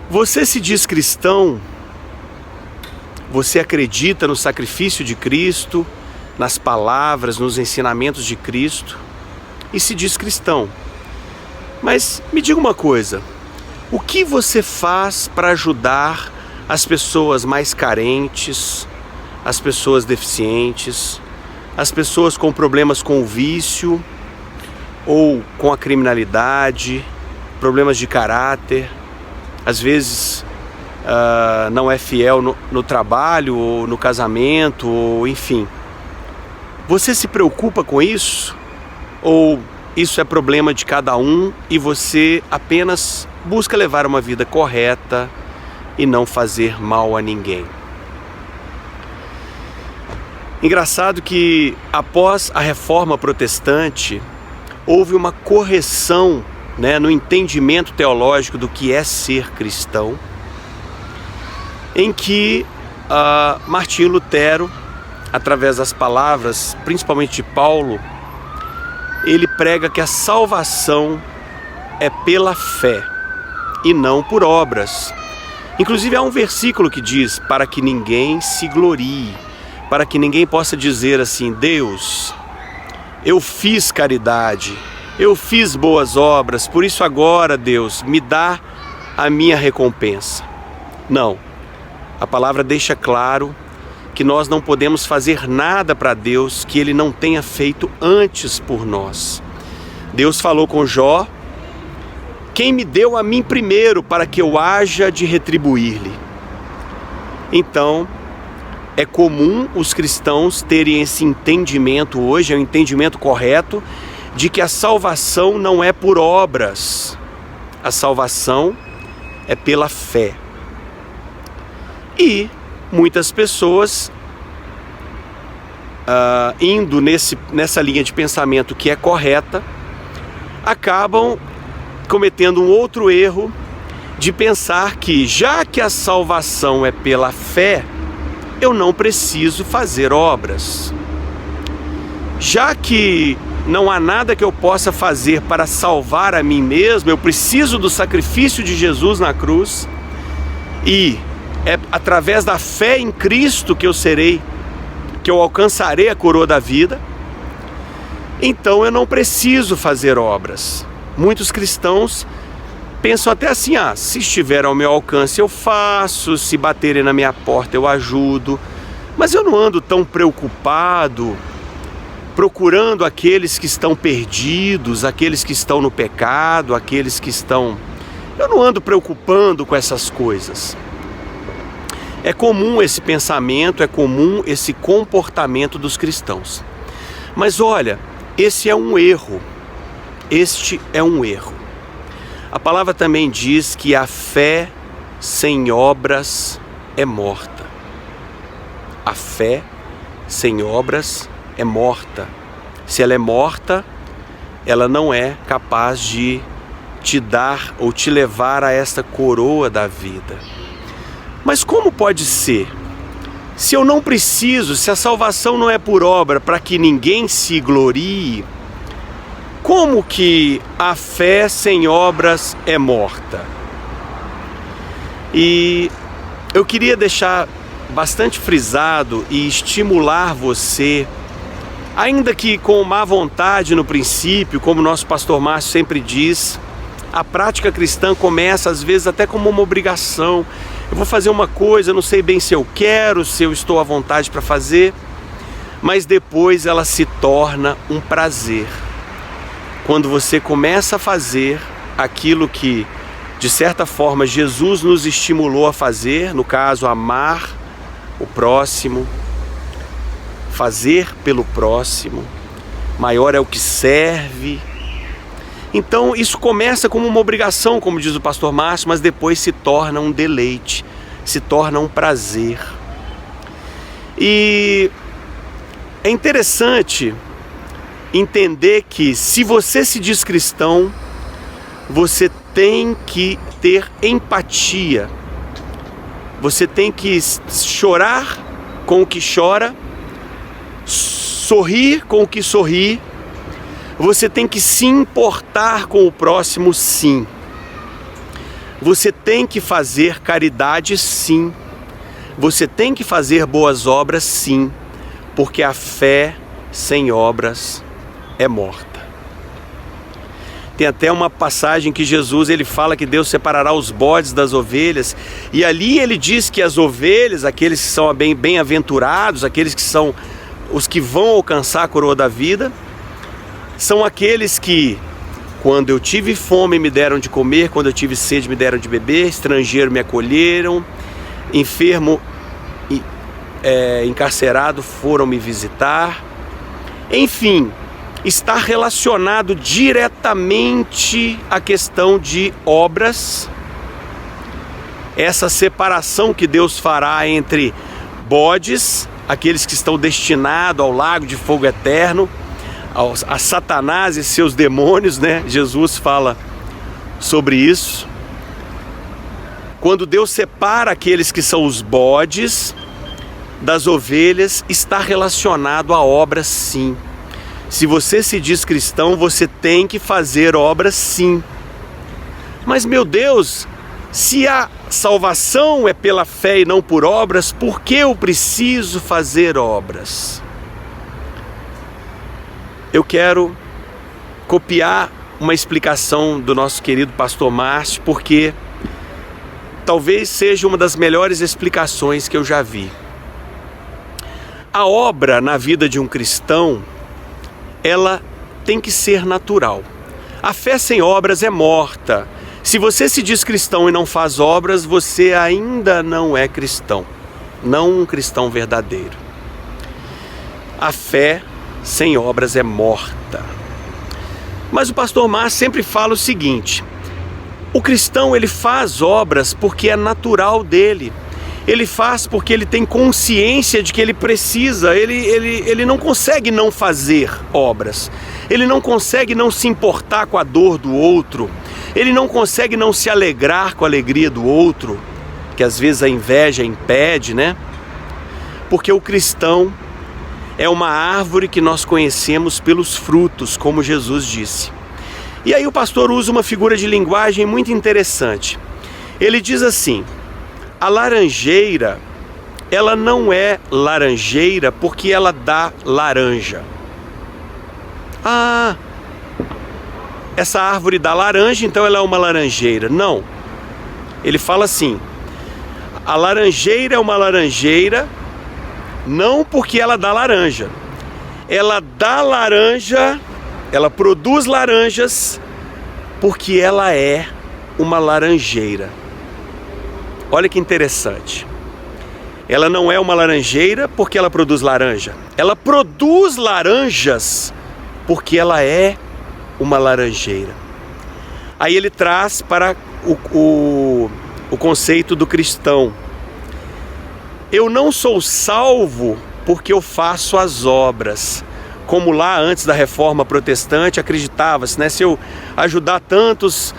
Você se diz cristão, você acredita no sacrifício de Cristo, nas palavras, nos ensinamentos de Cristo e se diz cristão. Mas me diga uma coisa, o que você faz para ajudar as pessoas mais carentes, as pessoas deficientes, as pessoas com problemas com o vício ou com a criminalidade, problemas de caráter, às vezes não é fiel no trabalho ou no casamento, ou enfim. Você se preocupa com isso? Ou isso é problema de cada um e você apenas busca levar uma vida correta e não fazer mal a ninguém? Engraçado que após a Reforma Protestante houve uma correção, no entendimento teológico do que é ser cristão, em que Martinho Lutero, através das palavras, principalmente de Paulo, ele prega que a salvação é pela fé e não por obras. Inclusive há um versículo que diz, para que ninguém se glorie, para que ninguém possa dizer assim, Deus, eu fiz caridade, eu fiz boas obras, por isso agora, Deus, me dá a minha recompensa. Não, a palavra deixa claro que nós não podemos fazer nada para Deus que Ele não tenha feito antes por nós. Deus falou com Jó, quem me deu a mim primeiro para que eu haja de retribuir-lhe. Então, é comum os cristãos terem esse entendimento hoje, é o entendimento correto, de que a salvação não é por obras, a salvação é pela fé. E muitas pessoas, indo nessa linha de pensamento que é correta, acabam cometendo um outro erro de pensar que, já que a salvação é pela fé, eu não preciso fazer obras. Já que não há nada que eu possa fazer para salvar a mim mesmo, eu preciso do sacrifício de Jesus na cruz, e é através da fé em Cristo que eu alcançarei a coroa da vida, então eu não preciso fazer obras. Muitos cristãos pensam até assim, se estiver ao meu alcance eu faço, se baterem na minha porta eu ajudo, mas eu não ando tão preocupado, procurando aqueles que estão perdidos, aqueles que estão no pecado, eu não ando preocupando com essas coisas. É comum esse pensamento, é comum esse comportamento dos cristãos. Mas olha, este é um erro. A palavra também diz que a fé sem obras é morta. A fé sem obras é morta. Se ela é morta, ela não é capaz de te dar ou te levar a esta coroa da vida. Mas como pode ser? Se eu não preciso, se a salvação não é por obra para que ninguém se glorie, como que a fé sem obras é morta? E eu queria deixar bastante frisado e estimular você, ainda que com má vontade no princípio, como nosso pastor Márcio sempre diz, a prática cristã começa às vezes até como uma obrigação. Eu vou fazer uma coisa, não sei bem se eu quero, se eu estou à vontade para fazer, mas depois ela se torna um prazer. Quando você começa a fazer aquilo que, de certa forma, Jesus nos estimulou a fazer, no caso, amar o próximo, fazer pelo próximo, maior é o que serve. Então isso começa como uma obrigação, como diz o pastor Márcio, mas depois se torna um deleite, se torna um prazer. E é interessante entender que, se você se diz cristão, você tem que ter empatia, você tem que chorar com o que chora, sorrir com o que sorri, você tem que se importar com o próximo, sim. Você tem que fazer caridade, sim. Você tem que fazer boas obras, sim, porque a fé sem obras é morta. Tem até uma passagem que Jesus ele fala que Deus separará os bodes das ovelhas, e ali ele diz que as ovelhas, aqueles que são bem-aventurados, aqueles que são os que vão alcançar a coroa da vida, são aqueles que, quando eu tive fome, me deram de comer, quando eu tive sede, me deram de beber, estrangeiro, me acolheram, enfermo, encarcerado, foram me visitar. Enfim, está relacionado diretamente à questão de obras, essa separação que Deus fará entre bodes, aqueles que estão destinados ao lago de fogo eterno, a Satanás e seus demônios, né? Jesus fala sobre isso. Quando Deus separa aqueles que são os bodes das ovelhas, está relacionado a obras, sim. Se você se diz cristão, você tem que fazer obras, sim. Mas, meu Deus, se a salvação é pela fé e não por obras, por que eu preciso fazer obras? Eu quero copiar uma explicação do nosso querido pastor Márcio, porque talvez seja uma das melhores explicações que eu já vi. A obra na vida de um cristão, ela tem que ser natural. A fé sem obras é morta. Se você se diz cristão e não faz obras, você ainda não é cristão, não um cristão verdadeiro. A fé sem obras é morta. Mas o pastor Márcio sempre fala o seguinte: o cristão ele faz obras porque é natural dele. Ele faz porque ele tem consciência de que ele precisa, ele não consegue não fazer obras, ele não consegue não se importar com a dor do outro, ele não consegue não se alegrar com a alegria do outro, que às vezes a inveja impede, né? Porque o cristão é uma árvore que nós conhecemos pelos frutos, como Jesus disse. E aí o pastor usa uma figura de linguagem muito interessante. Ele diz assim: a laranjeira, ela não é laranjeira porque ela dá laranja. Ah, essa árvore dá laranja, então ela é uma laranjeira. Não. Ele fala assim: a laranjeira é uma laranjeira não porque ela dá laranja. Ela dá laranja, ela produz laranjas porque ela é uma laranjeira. Olha que interessante. Ela não é uma laranjeira porque ela produz laranja. Ela produz laranjas porque ela é uma laranjeira. Aí ele traz para o conceito do cristão. Eu não sou salvo porque eu faço as obras. Como lá antes da reforma protestante acreditava-se, né? Se eu ajudar tantos,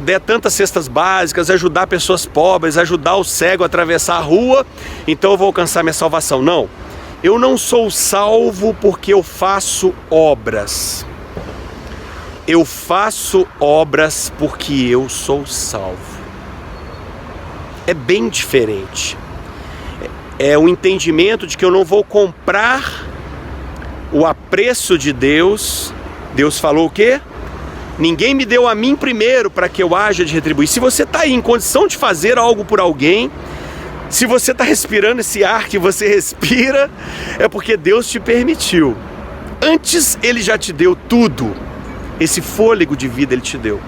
der tantas cestas básicas, ajudar pessoas pobres, ajudar o cego a atravessar a rua, então eu vou alcançar minha salvação. Não, eu não sou salvo porque eu faço obras. Eu faço obras porque eu sou salvo. É bem diferente. É o entendimento de que eu não vou comprar o apreço de Deus. Deus falou o quê? Ninguém me deu a mim primeiro para que eu haja de retribuir. Se você está aí em condição de fazer algo por alguém, se você está respirando esse ar que você respira, é porque Deus te permitiu. Antes Ele já te deu tudo. Esse fôlego de vida Ele te deu.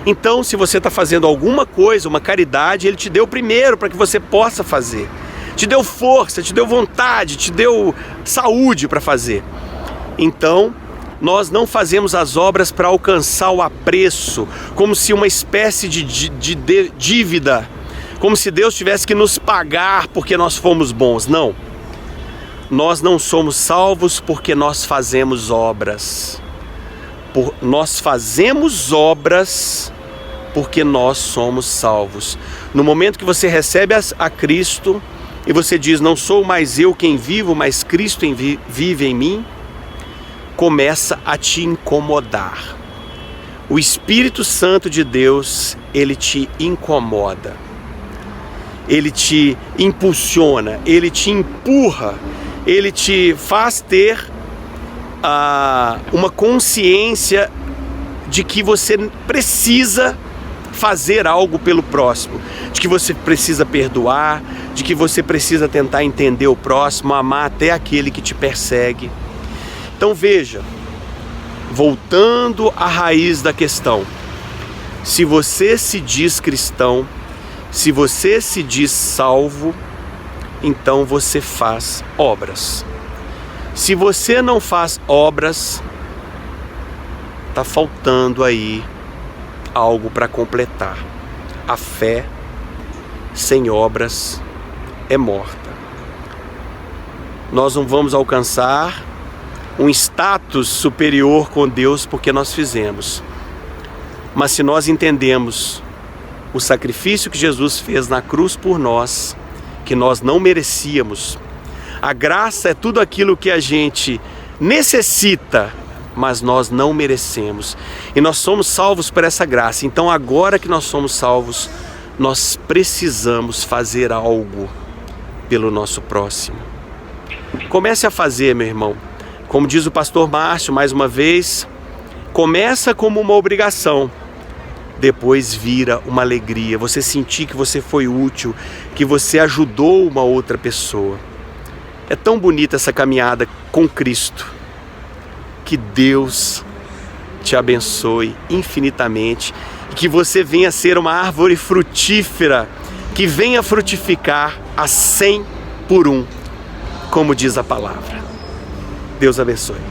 Então, se você está fazendo alguma coisa, uma caridade, Ele te deu primeiro para que você possa fazer. Te deu força, te deu vontade, te deu saúde para fazer. Então, nós não fazemos as obras para alcançar o apreço, como se uma espécie de dívida, como se Deus tivesse que nos pagar porque nós fomos bons. Não. Nós não somos salvos porque nós fazemos obras. Nós fazemos obras porque nós somos salvos. No momento que você recebe a Cristo e você diz: não sou mais eu quem vivo, mas Cristo vive em mim, começa a te incomodar. O Espírito Santo de Deus, ele te incomoda, ele te impulsiona, ele te empurra, ele te faz ter uma consciência de que você precisa fazer algo pelo próximo, de que você precisa perdoar, de que você precisa tentar entender o próximo, amar até aquele que te persegue. Então veja, voltando à raiz da questão, se você se diz cristão, se você se diz salvo, então você faz obras. Se você não faz obras, está faltando aí algo para completar. A fé sem obras é morta. Nós não vamos alcançar um status superior com Deus porque nós fizemos. Mas se nós entendemos o sacrifício que Jesus fez na cruz por nós, que nós não merecíamos, a graça é tudo aquilo que a gente necessita, mas nós não merecemos. E nós somos salvos por essa graça. Então agora que nós somos salvos, nós precisamos fazer algo pelo nosso próximo. Comece a fazer, meu irmão. Como diz o pastor Márcio, mais uma vez, começa como uma obrigação, depois vira uma alegria. Você sentir que você foi útil, que você ajudou uma outra pessoa. É tão bonita essa caminhada com Cristo. Que Deus te abençoe infinitamente e que você venha a ser uma árvore frutífera, que venha frutificar a 100 por 1, como diz a palavra. Deus abençoe.